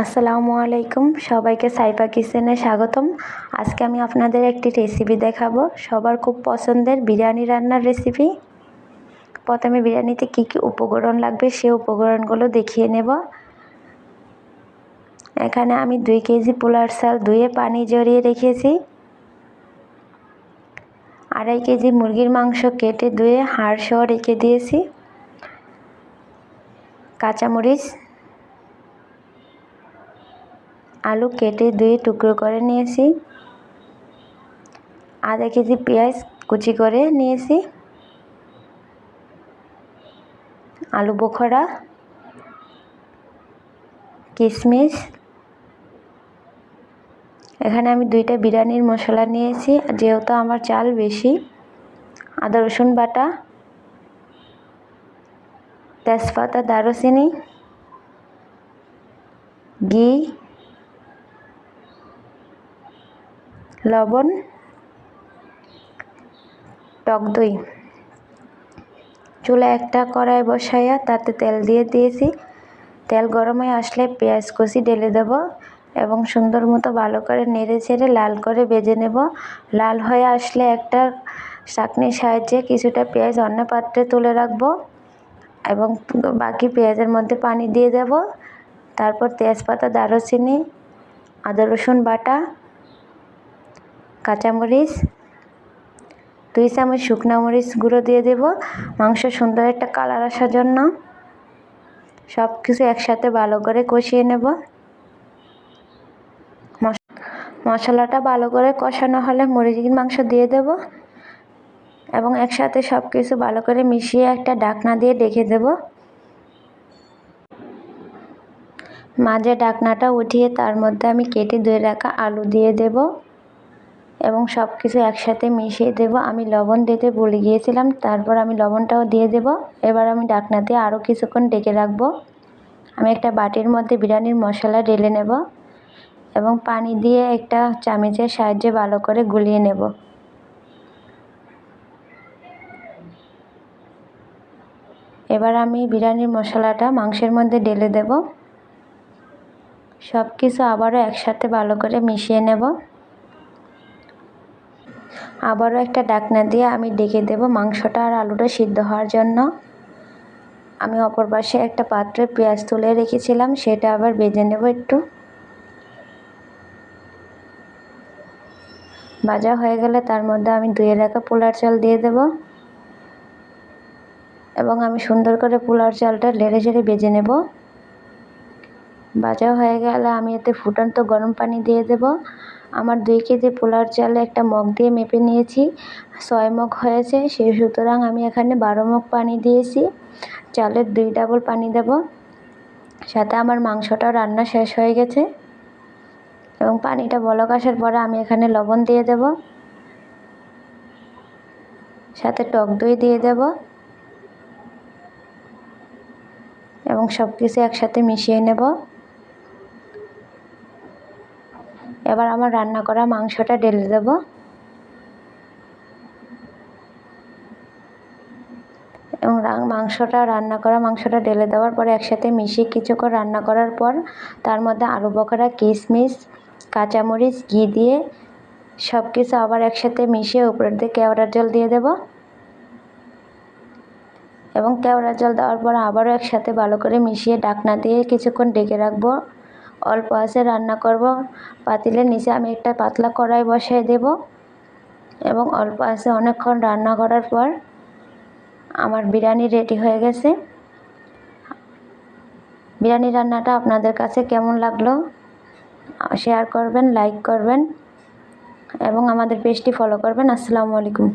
আসসালামু আলাইকুম, সবাইকে সাইফা কিচেনে স্বাগতম। আজকে আমি আপনাদের একটি রেসিপি দেখাবো, সবার খুব পছন্দের বিরিয়ানি রান্নার রেসিপি। প্রথমে বিরিয়ানিতে কি কি উপকরণ লাগবে সেই উপকরণগুলো দেখিয়ে নেব। এখানে আমি 2 কেজি পোলার চাল ধুয়ে পানি ঝরিয়ে রেখেছি। 2.5 কেজি মুরগির মাংস কেটে ধুয়ে হাড় সহ রেখে দিয়েছি। কাঁচামরিচ, আলু কেটে ধুয়ে টুকরো করে নিয়েছি। 1/2 কেজি পেঁয়াজ কুচি করে নিয়েছি। আলু বোখরা, কিশমিশ। এখানে আমি 2টা বিরিয়ানির মশলা নিয়েছি, যেহেতু আমার চাল বেশি। আদা রসুন বাটা, তেজপাতা, দারুচিনি, ঘি, লবণ, টক দই। চুলা একটা কড়াই বসাইয়া তাতে তেল দিয়ে দিয়েছি। তেল গরম হয়ে আসলে পেঁয়াজ কুচি ঢেলে দেব এবং সুন্দর মতো ভালো করে নেড়ে চেড়ে লাল করে ভেজে নেব। লাল হয়ে আসলে একটা চাকনির সাহায্যে কিছুটা পেঁয়াজ অন্য পাত্রে তুলে রাখব এবং বাকি পেঁয়াজের মধ্যে পানি দিয়ে দেব। তারপর তেজপাতা, দারুচিনি, আদা রসুন বাটা, কাঁচামরিচ, 2 চামচ শুকনো মরিচ গুঁড়ো দিয়ে দেব মাংস সুন্দর একটা কালার আসার জন্য। সব কিছু একসাথে ভালো করে কষিয়ে নেব। মশলাটা ভালো করে কষানো হলে মুরগির মাংস দিয়ে দেব এবং একসাথে সব কিছু ভালো করে মিশিয়ে একটা ঢাকনা দিয়ে ঢেকে দেব। মাঝে ঢাকনাটা উঠিয়ে তার মধ্যে আমি কেটে ধুয়ে রাখা আলু দিয়ে দেব এবং সব কিছু একসাথে মিশিয়ে দেব। আমি লবণ দিতে ভুলে গিয়েছিলাম, তারপর আমি লবণটাও দিয়ে দেব। এবার আমি ঢাকনা দিয়ে আরও কিছুক্ষণ ঢেকে রাখবো। আমি একটা বাটির মধ্যে বিরিয়ানির মশলা ঢেলে নেব এবং পানি দিয়ে একটা চামচের সাহায্যে ভালো করে গুলিয়ে নেব। এবার আমি বিরিয়ানির মশলাটা মাংসের মধ্যে ঢেলে দেব। সব কিছু আবারও একসাথে ভালো করে মিশিয়ে নেব। আবারও একটা ঢাকনা দিয়ে আমি ঢেকে দেব মাংসটা আর আলুটা সিদ্ধ হওয়ার জন্য। আমি অপর পাশে একটা পাত্রে পেঁয়াজ তুলে রেখেছিলাম, সেটা আবার ভেজে নেব একটু। ভাজা হয়ে গেলে তার মধ্যে আমি ধুয়ে রাখা পোলার চাল দিয়ে দেব এবং আমি সুন্দর করে পোলার চালটা নেড়ে চেড়ে ভেজে নেব। ভাজা হয়ে গেলে আমি এতে ফুটন্ত গরম পানি দিয়ে দেব। আমার 2 কেজি পোলার চালে একটা মগ দিয়ে মেপে নিয়েছি, 6 মগ হয়েছে, সেই সুতরাং আমি এখানে 12 মগ পানি দিয়েছি। চালের 2 ডাবল পানি দেব। সাথে আমার মাংসটাও রান্না শেষ হয়ে গেছে এবং পানিটা বলক আসার পরে আমি এখানে লবণ দিয়ে দেব, সাথে টক দই দিয়ে দেব এবং সব কিছু একসাথে মিশিয়ে নেব। এবার আমার রান্না করা মাংসটা ঢেলে দেব এবং মাংসটা ঢেলে দেওয়ার পরে একসাথে মিশিয়ে কিছুক্ষণ রান্না করার পর তার মধ্যে আলু বোখরা, কিশমিশ, কাঁচামরিচ, ঘি দিয়ে সব কিছু আবার একসাথে মিশিয়ে উপরের দিকে কেওড়ার জল দিয়ে দেব এবং কেওড়ার জল দেওয়ার পর আবারও একসাথে ভালো করে মিশিয়ে ঢাকনা দিয়ে কিছুক্ষণ ঢেকে রাখবো। অল্প আঁচে রান্না করব। পাতিলের নিচে আমি একটা পাতলা কড়াই বসিয়ে দেব এবং অল্প আঁচে অনেকক্ষণ রান্না করার পর আমার বিরিয়ানি রেডি হয়ে গেছে। বিরিয়ানি রান্নাটা আপনাদের কাছে কেমন লাগলো শেয়ার করবেন, লাইক করবেন এবং আমাদের পেজটি ফলো করবেন। আসসালামু আলাইকুম।